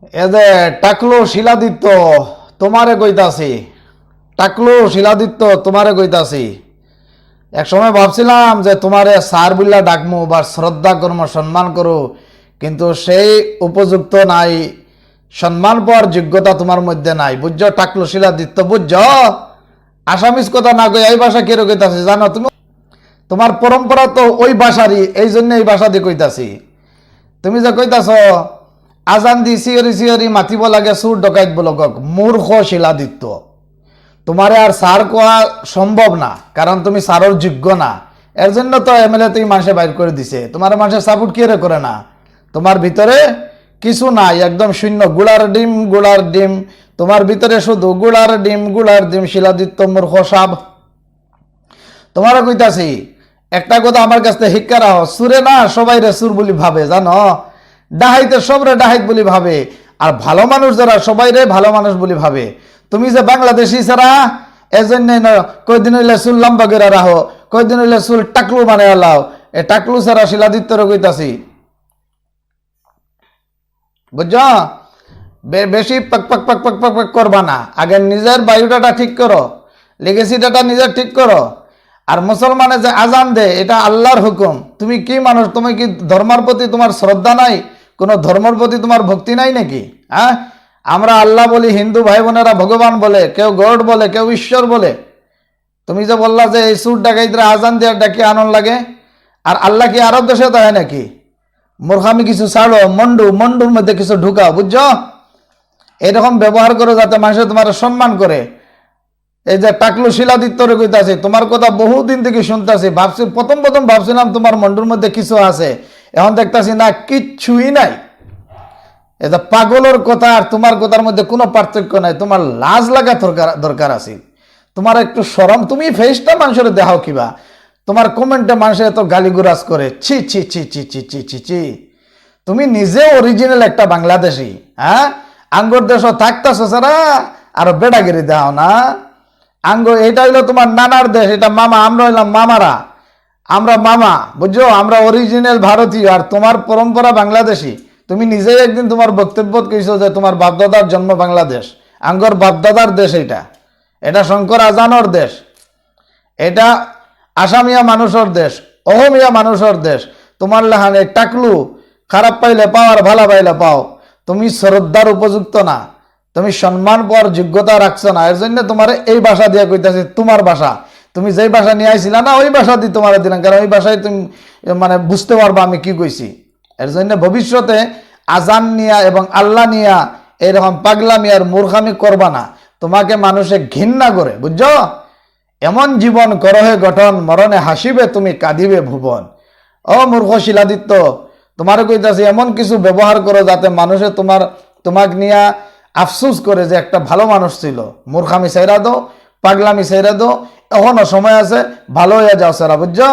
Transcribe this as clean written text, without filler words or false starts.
এদে টাকলো শিলাদিত্য তোমারে কইতাছি, টাকলো শিলাদিত্য তোমারে কইতাছি। এক সময় ভাবছিলাম যে তোমারে স্যার বুল্লা ডাকমু বা শ্রদ্ধা করমু, সম্মান করু, কিন্তু সেই উপযুক্ত নাই, সম্মান পাওয়ার যোগ্যতা তোমার মধ্যে নাই। বুঝছো টাকলো শিলাদিত্য, বুঝছো? আসামিস কথা না কই এই ভাষা কেন কইতাছি জানো তুমি? তোমার পরম্পরা তো ওই ভাষারই, এই জন্য এই ভাষা দিয়ে কইতাছি। তুমি যে কইতাছ আজান দি সিয়রি সিয়রি মাতিব লাগে সুর ডকাইত বলক, মূর্খ শিলাদিত্য। তোমারে আর সার কোয়া সম্ভব না, কারণ তুমি সারর যোগ্য না। এর জন্য তো এমএলএ তুমি মানুষে বাইর করে দিছে। তোমার মানুষের সাপোর্ট কি করে না? তোমার ভিতরে কিছু নাই, একদম শূন্য, গুড়ার ডিম গুড়ার ডিম। তোমার ভিতরে শুধু গুড়ার ডিম গুড়ার ডিম। শিলাদিত্য মূর্খ সাব। তোমারও কইতাছি একটা কথা আমার কাছ থেকে শিক্ষা রাখো, সুরে না সবাই রে সুর বলি ভাবে, জানো? ডাহাইতে সবরে ডাহাইত বলি ভাবে, আর ভালো মানুষ যারা সবাই রে ভালো মানুষ বলি ভাবে। তুমি যে বাংলাদেশি ছাড়া এজন্য কয়দিন হইলে চুল লম্বা করে রাখো, কয়দিন হইলে চুল টাকলু মানে লাও। এ টাকলু ছাড়া শিলাদিত্যরে কইতাছি, বুঝছো? বেশি পাক পাক পাক পাক পাক পাক করবা না। আগে নিজের বায়ুটাটা ঠিক করো, লেগেসিটাটা নিজের ঠিক করো। আর মুসলমানে যে আজান দে, এটা আল্লাহর হুকুম। তুমি কি মানুষ? তুমি কি ধর্মের প্রতি তোমার শ্রদ্ধা নাই? কোনো ধর্মের প্রতি তোমার ভক্তি নাই নাকি? হ্যাঁ, আমরা আল্লাহ বলি, হিন্দু ভাই বোনেরা ভগবান বলে, কেউ গড বলে, কেউ ঈশ্বর বলে। তুমি যে বললা যে এই সুর ডাকাইতরা আজান দেওয়ার ডাকি আনন্দ লাগে, আর আল্লাহ কি আরব দেশে দেয় নাকি? মূর্খামি কিছু ছাড়ো, মন্ডুর মধ্যে কিছু ঢুকাও, বুঝছো? এরকম ব্যবহার করো যাতে মানুষ তোমার সম্মান করে। এই যে টাকলু শিলাদিত্যরে কইতাছি, তোমার কথা বহুদিন থেকে শুনতেছি। ভাবছি প্রথম ভাবছিলাম তোমার মন্ডুর মধ্যে কিছু আছে, এখন দেখতেছি না, কিচ্ছুই নাই। এই যে পাগলের কথা আর তোমার কথার মধ্যে কোনো পার্থক্য নাই। তোমার লাজ লাগা দরকার আছে, তোমার একটু শরম। তুমি ফেসটা মানুষের দেখাও কিবা? তোমার কমেন্টে মানুষ এত গালিগুরাজ করে, ছি ছি ছি ছি ছি ছি ছি ছি। তুমি নিজে অরিজিনাল একটা বাংলাদেশি, হ্যাঁ? আঙ্গর দেশ থাকতেছ সারা আর বেড়াগিরি দাও না। এটা হইলো তোমার নানার দেশ, এটা মামা, আমরা হইলাম মামারা, আমরা মামা, বুঝছো? আমরা অরিজিনাল ভারতীয়, আর তোমার পরম্পরা বাংলাদেশি। তুমি নিজেই একদিন তোমার বক্তব্য কইছো যে তোমার বাপদাদার জন্ম বাংলাদেশ। আঙ্গর বাপদাদার দেশ এটা, এটা শঙ্কর আজানোর দেশ, এটা আসামিয়া মানুষের দেশ, অহমিয়া মানুষের দেশ। তোমার লেহানে টাকলু খারাপ পাইলে পাও আর ভালো পাইলে পাও। তুমি শ্রদ্ধার উপযুক্ত না, তুমি সম্মান পাওয়ার যোগ্যতা রাখছো না। এর জন্য তোমার এই ভাষা দিয়ে কইতাছি, তোমার ভাষা। তুমি যেই ভাষা নিয়ে আইছিলা না, ওই ভাষা দিয়ে তোমার দিলাম, কারণ ওই ভাষায় তুমি মানে বুঝতে পারবা আমি কি কইছি। এর জন্য ভবিষ্যতে আজান নিয়া এবং আল্লাহ নিয়া এরকম পাগলামি আর মূর্খামি করবা না। তোমাকে মানুষে ঘৃণা করে, বুঝছো? এমন জীবন করহে গঠন, মরণে হাসিবে তুমি কাঁদিবে ভুবন। ও মূর্খ শিলাদিত্য, তোমার কইতাছি এমন কিছু ব্যবহার করো যাতে মানুষে তোমাকে নিয়ে আফসুস করে যে একটা ভালো মানুষ ছিল। মূর্খামি সাইরা দো, পাগলামি সাইরা দো, এখনো সময় আছে, ভালো হয়ে যাও সারা, বুঝছো?